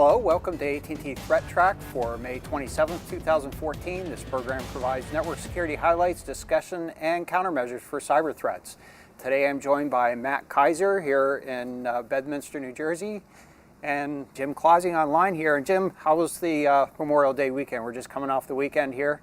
Hello, welcome to AT&T ThreatTraq for May 27, 2014. This program provides network security highlights, discussion, and countermeasures for cyber threats. Today I'm joined by Matt Kaiser here in Bedminster, New Jersey, and Jim Clausing online here. And Jim, how was the Memorial Day weekend? We're just coming off the weekend here.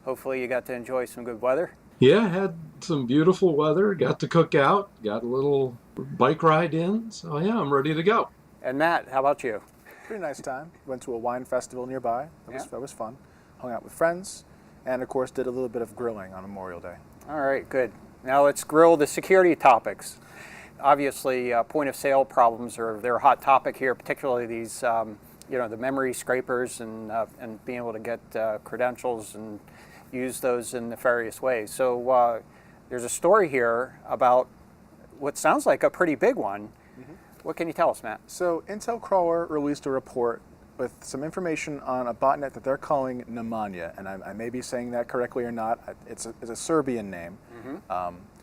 Hopefully you got to enjoy some good weather. Yeah, had some beautiful weather, got to cook out, got a little bike ride in, so yeah, I'm ready to go. And Matt, how about you? Pretty nice time. Went to a wine festival nearby. That was fun. Hung out with friends, and of course did a little bit of grilling on Memorial Day. All right, good. Now let's grill the security topics. Obviously, point of sale problems they're a hot topic here, particularly these, the memory scrapers and being able to get credentials and use those in nefarious ways. So there's a story here about what sounds like a pretty big one. What can you tell us, Matt? So Intel Crawler released a report with some information on a botnet that they're calling Nemanja, and I may be saying that correctly or not. It's a Serbian name.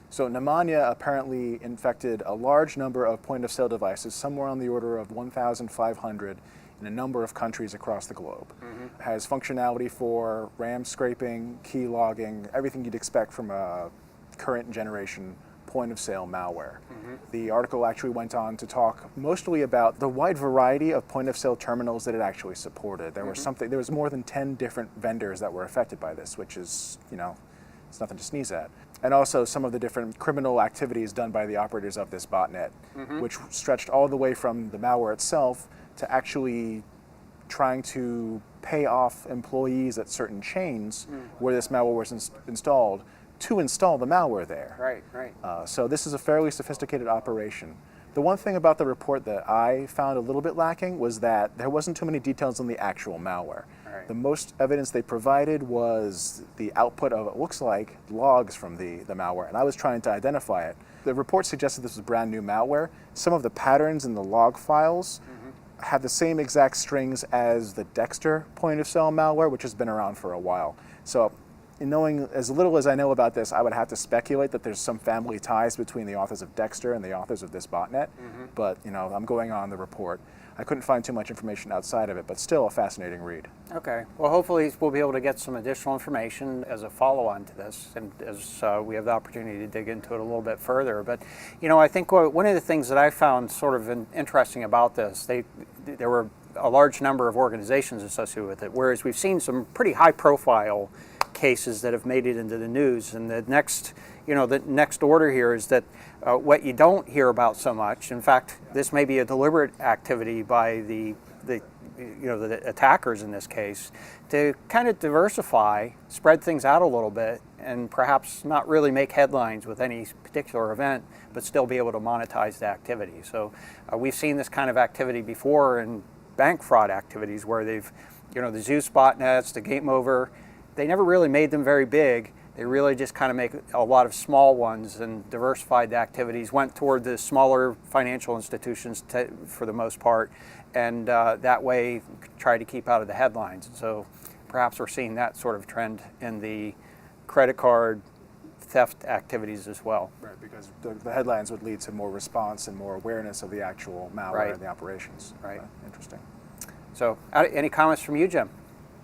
So Nemanja apparently infected a large number of point-of-sale devices, somewhere on the order of 1,500 in a number of countries across the globe. Has functionality for RAM scraping, key logging, everything you'd expect from a current generation point-of-sale malware. The article actually went on to talk mostly about the wide variety of point-of-sale terminals that it actually supported. There was more than 10 different vendors that were affected by this, which is, it's nothing to sneeze at. And also some of the different criminal activities done by the operators of this botnet, which stretched all the way from the malware itself to actually trying to pay off employees at certain chains where this malware was installed to install the malware there. Right. So this is a fairly sophisticated operation. The one thing about the report that I found a little bit lacking was that there wasn't too many details on the actual malware. Right. The most evidence they provided was the output of, it looks like, logs from the malware, and I was trying to identify it. The report suggested this was brand new malware. Some of the patterns in the log files have the same exact strings as the Dexter point-of-sale malware, which has been around for a while. So, in knowing as little as I know about this, I would have to speculate that there's some family ties between the authors of Dexter and the authors of this botnet. But, I'm going on the report. I couldn't find too much information outside of it, but still a fascinating read. Okay. Well, hopefully we'll be able to get some additional information as a follow-on to this, and as we have the opportunity to dig into it a little bit further. But, I think one of the things that I found sort of interesting about this, there were a large number of organizations associated with it, whereas we've seen some pretty high-profile cases that have made it into the news. And the next order here is that what you don't hear about so much, in fact, this may be a deliberate activity by the attackers in this case, to kind of diversify, spread things out a little bit, and perhaps not really make headlines with any particular event, but still be able to monetize the activity. So we've seen this kind of activity before in bank fraud activities where they've, the Zeus botnets, the Game Over, they never really made them very big. They really just kind of make a lot of small ones and diversified the activities, went toward the smaller financial institutions for the most part, and that way try to keep out of the headlines. So perhaps we're seeing that sort of trend in the credit card theft activities as well. Right, because the headlines would lead to more response and more awareness of the actual malware and the operations. Right. Interesting. So any comments from you, Jim?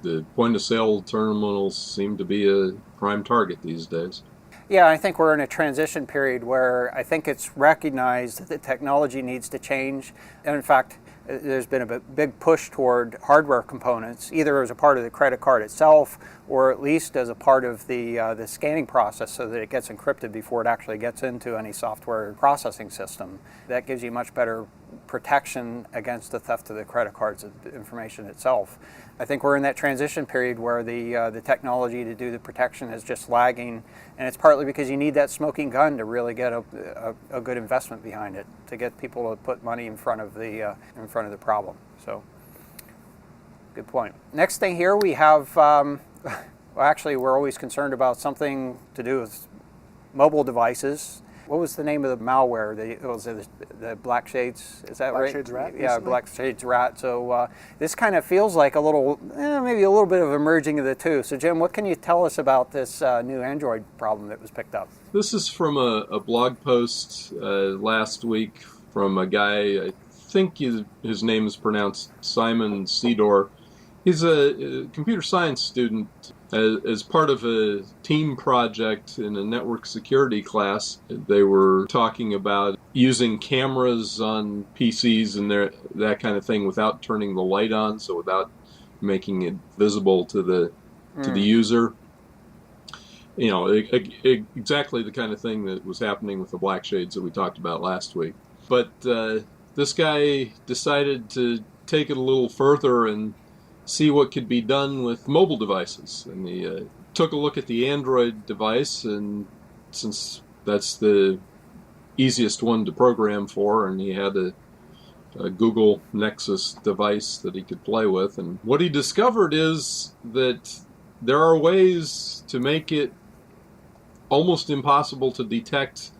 The point-of-sale terminals seem to be a prime target these days. Yeah, I think we're in a transition period where I think it's recognized that the technology needs to change. And in fact, there's been a big push toward hardware components, either as a part of the credit card itself or at least as a part of the scanning process so that it gets encrypted before it actually gets into any software processing system. That gives you much better protection against the theft of the credit card's information itself. I think we're in that transition period where the technology to do the protection is just lagging, and it's partly because you need that smoking gun to really get a good investment behind it, to get people to put money in front of the problem. So, good point. Next thing here we have, well, actually we're always concerned about something to do with mobile devices. What was the name of the malware? Was it the Black Shades? Is that right? Black Shades Rat? Yeah, Black Shades Rat. So this kind of feels like a little, maybe a little bit of a merging of the two. So Jim, what can you tell us about this new Android problem that was picked up? This is from a blog post last week from a guy, I think his name is pronounced Simon Sedor. He's a computer science student. As part of a team project in a network security class, they were talking about using cameras on PCs and that kind of thing without turning the light on, so without making it visible to the user. You know, exactly the kind of thing that was happening with the black shades that we talked about last week. But this guy decided to take it a little further and see what could be done with mobile devices. And he took a look at the Android device, and since that's the easiest one to program for, and he had a Google Nexus device that he could play with. And what he discovered is that there are ways to make it almost impossible to detect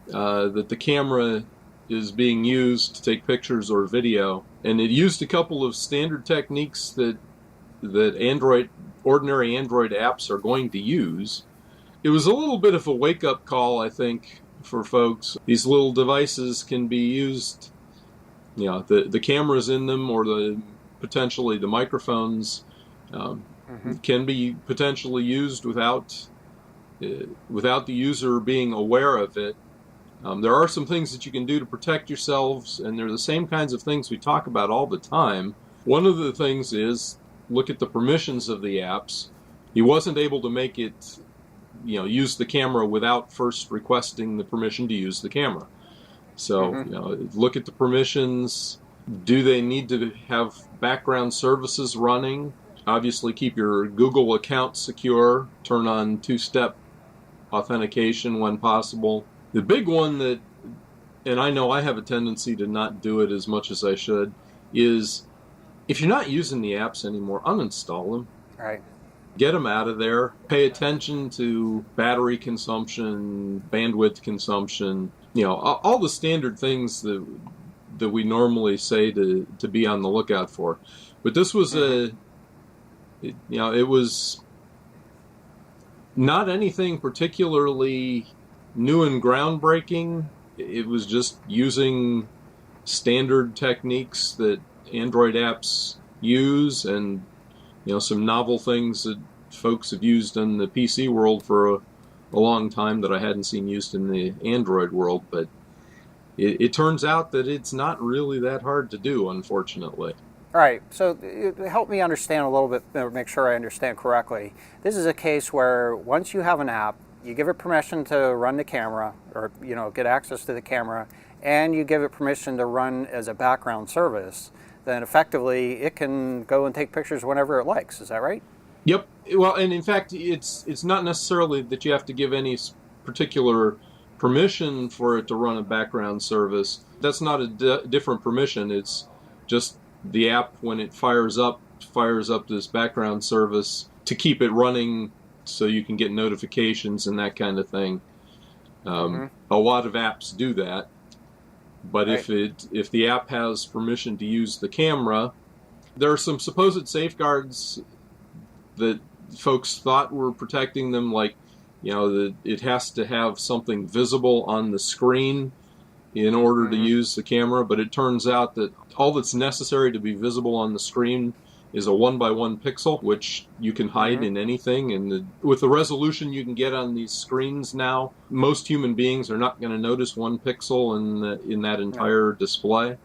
that the camera is being used to take pictures or video. And it used a couple of standard techniques that ordinary Android apps are going to use. It was a little bit of a wake-up call, I think, for folks. These little devices can be used, you know, the cameras in them, or potentially the microphones can be potentially used without the user being aware of it. There are some things that you can do to protect yourselves, and they're the same kinds of things we talk about all the time. One of the things is look at the permissions of the apps. He wasn't able to make it, you know, use the camera without first requesting the permission to use the camera. So, you know, look at the permissions. Do they need to have background services running? Obviously, keep your Google account secure. Turn on two-step authentication when possible. The big one that, and I know I have a tendency to not do it as much as I should, is if you're not using the apps anymore, uninstall them. Right. Get them out of there. Pay attention to battery consumption, bandwidth consumption, you know, all the standard things that we normally say to be on the lookout for. But this was it was not anything particularly new and groundbreaking. It was just using standard techniques that Android apps use, and, you know, some novel things that folks have used in the PC world for a long time that I hadn't seen used in the Android world. But it turns out that it's not really that hard to do, unfortunately. All right, so help me understand a little bit, or make sure I understand correctly. This is a case where once you have an app, you give it permission to run the camera, or, you know, get access to the camera, and you give it permission to run as a background service, then effectively it can go and take pictures whenever it likes. Is that right? Yep. Well, and in fact, it's not necessarily that you have to give any particular permission for it to run a background service. That's not a different permission. It's just the app, when it fires up this background service to keep it running so you can get notifications and that kind of thing. A lot of apps do that. But right. if the app has permission to use the camera, there are some supposed safeguards that folks thought were protecting them, like, you know, that it has to have something visible on the screen in order to use the camera. But it turns out that all that's necessary to be visible on the screen is a 1x1 pixel, which you can hide in anything. And with the resolution you can get on these screens now, most human beings are not going to notice 1 pixel in that entire display,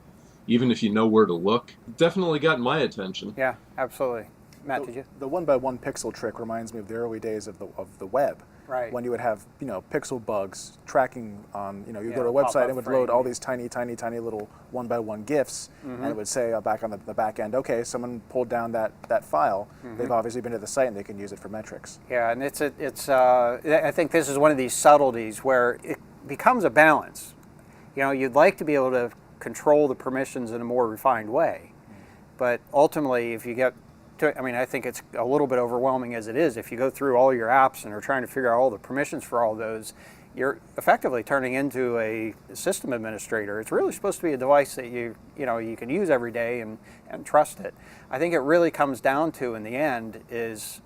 even if you know where to look. Definitely got my attention. Yeah, absolutely. Matt, did you? The 1x1 pixel trick reminds me of the early days of the web. Right. When you would have, you know, pixel bugs tracking on, you know, you go to a website and it would load all these tiny little 1x1 GIFs, and it would say back on the back end, okay, someone pulled down that file. They've obviously been to the site and they can use it for metrics. Yeah, and it's I think this is one of these subtleties where it becomes a balance. You know, you'd like to be able to control the permissions in a more refined way, but ultimately, if you get I mean, I think it's a little bit overwhelming as it is. If you go through all your apps and are trying to figure out all the permissions for all those, you're effectively turning into a system administrator. It's really supposed to be a device that you can use every day and trust it. I think it really comes down to, in the end, is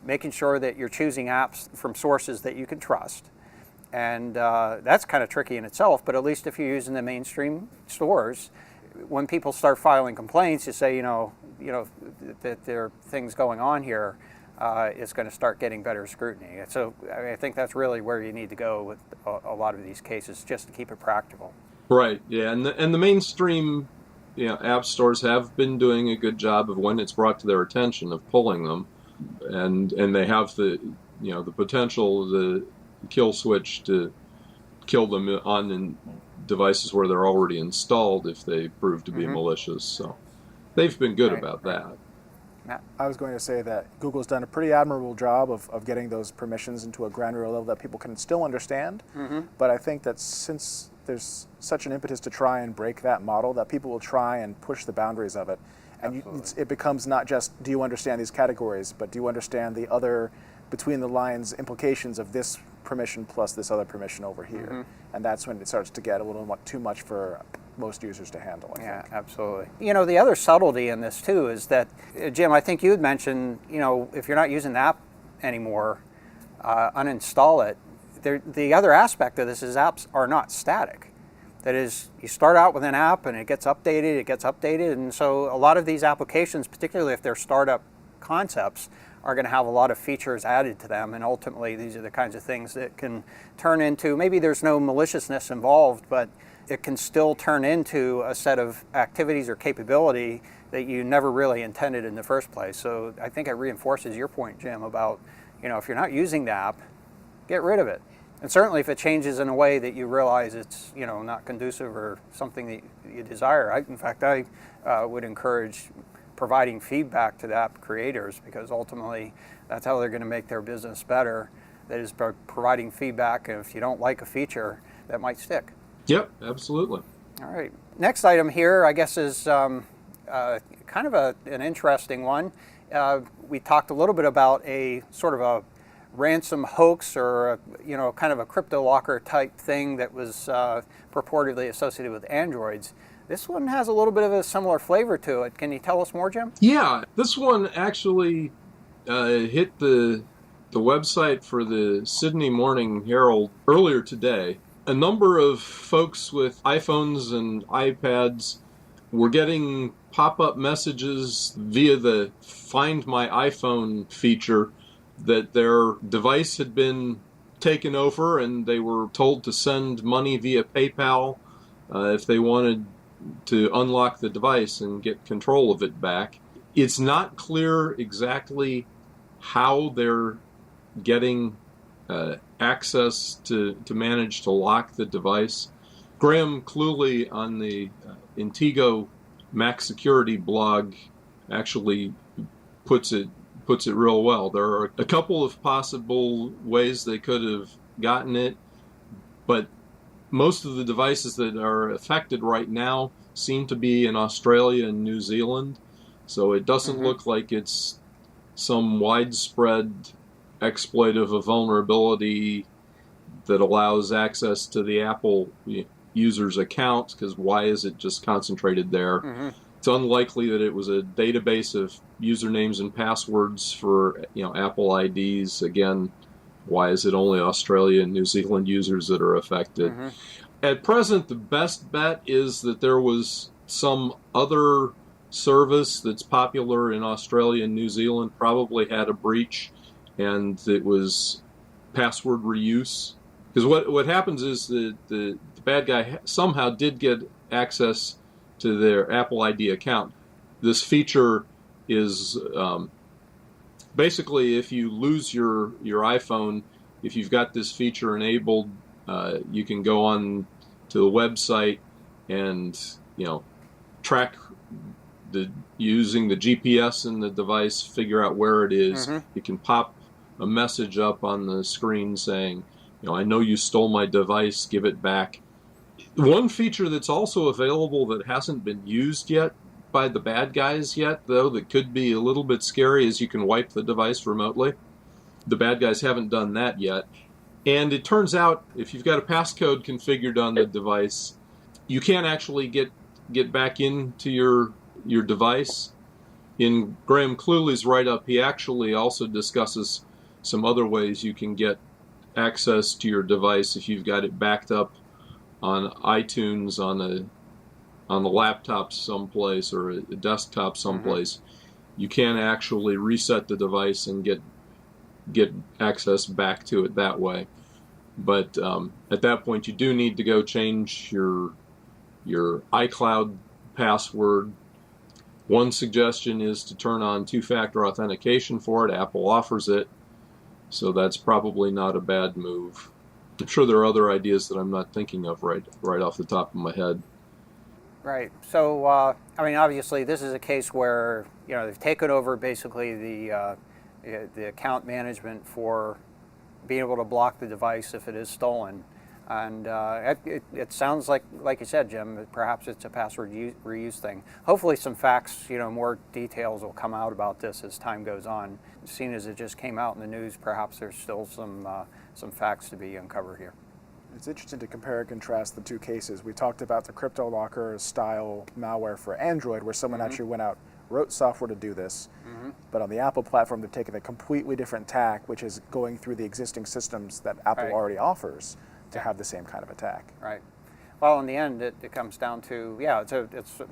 making sure that you're choosing apps from sources that you can trust. And that's kind of tricky in itself, but at least if you're using the mainstream stores, when people start filing complaints, you say, that there are things going on here, it's going to start getting better scrutiny. So I think that's really where you need to go with a lot of these cases, just to keep it practical. Right. Yeah, and the mainstream, app stores have been doing a good job of, when it's brought to their attention, of pulling them, and they have the potential, the kill switch to kill them on devices where they're already installed if they prove to be malicious. So they've been good about that. I was going to say that Google's done a pretty admirable job of getting those permissions into a granular level that people can still understand. But I think that since there's such an impetus to try and break that model, that people will try and push the boundaries of it. And it becomes not just, do you understand these categories, but do you understand the other between the lines implications of this permission plus this other permission over here. And that's when it starts to get a little too much for most users to handle, I think. Absolutely. The other subtlety in this too is that, Jim, I think you had mentioned, if you're not using the app anymore, uninstall it. The other aspect of this is apps are not static. That is, you start out with an app and it gets updated, and so a lot of these applications, particularly if they're startup concepts, are going to have a lot of features added to them, and ultimately these are the kinds of things that can turn into, maybe there's no maliciousness involved, but it can still turn into a set of activities or capability that you never really intended in the first place. So I think it reinforces your point, Jim, about, if you're not using the app, get rid of it. And certainly if it changes in a way that you realize it's, not conducive or something that you desire. In fact, I would encourage providing feedback to the app creators, because ultimately that's how they're going to make their business better. That is by providing feedback, and if you don't like a feature, that might stick. Yep, absolutely. All right. Next item here, I guess, is kind of an interesting one. We talked a little bit about a sort of a ransom hoax, or kind of a crypto locker type thing that was purportedly associated with Androids. This one has a little bit of a similar flavor to it. Can you tell us more, Jim? Yeah, this one actually hit the website for the Sydney Morning Herald earlier today. A number of folks with iPhones and iPads were getting pop-up messages via the Find My iPhone feature that their device had been taken over, and they were told to send money via PayPal if they wanted to unlock the device and get control of it back. It's not clear exactly how they're getting access to manage to lock the device. Graham Cluley on the Intego Mac Security blog actually puts it real well. There are a couple of possible ways they could have gotten it, but most of the devices that are affected right now seem to be in Australia and New Zealand, so it doesn't look like it's some widespread exploit of a vulnerability that allows access to the Apple user's accounts, because why is it just concentrated there? It's unlikely that it was a database of usernames and passwords for Apple IDs. Again, why is it only Australia and New Zealand users that are affected? At present, the best bet is that there was some other service that's popular in Australia and New Zealand, probably had a breach, and it was password reuse. Because what happens is that the bad guy somehow did get access to their Apple ID account. This feature is basically, if you lose your iPhone, if you've got this feature enabled, you can go on to the website and track using the GPS in the device, figure out where it is. You can pop a message up on the screen saying, I know you stole my device, give it back. One feature that's also available that hasn't been used yet by the bad guys yet, though, that could be a little bit scary, is you can wipe the device remotely. The bad guys haven't done that yet. And it turns out, if you've got a passcode configured on the device, you can't actually get back into your device. In Graham Cluley's write-up, he actually also discusses some other ways you can get access to your device if you've got it backed up on iTunes on on a laptop someplace or a desktop someplace, you can actually reset the device and get access back to it that way. But at that point, you do need to go change your iCloud password. One suggestion is to turn on two-factor authentication for it. Apple offers it, so that's probably not a bad move. I'm sure there are other ideas that I'm not thinking of right off the top of my head. Right. So, I mean, obviously, this is a case where they've taken over basically the account management for being able to block the device if it is stolen, and it sounds like you said, Jim, perhaps it's a password reuse thing. Hopefully, some facts, more details will come out about this as time goes on. Seeing as it just came out in the news, perhaps there's still some facts to be uncovered here. It's interesting to compare and contrast the two cases. We talked about the CryptoLocker style malware for Android, where someone actually went out, wrote software to do this, but on the Apple platform, they've taken a completely different tack, which is going through the existing systems that Apple already offers to have the same kind of attack. Right. Well, in the end, it comes down to, it's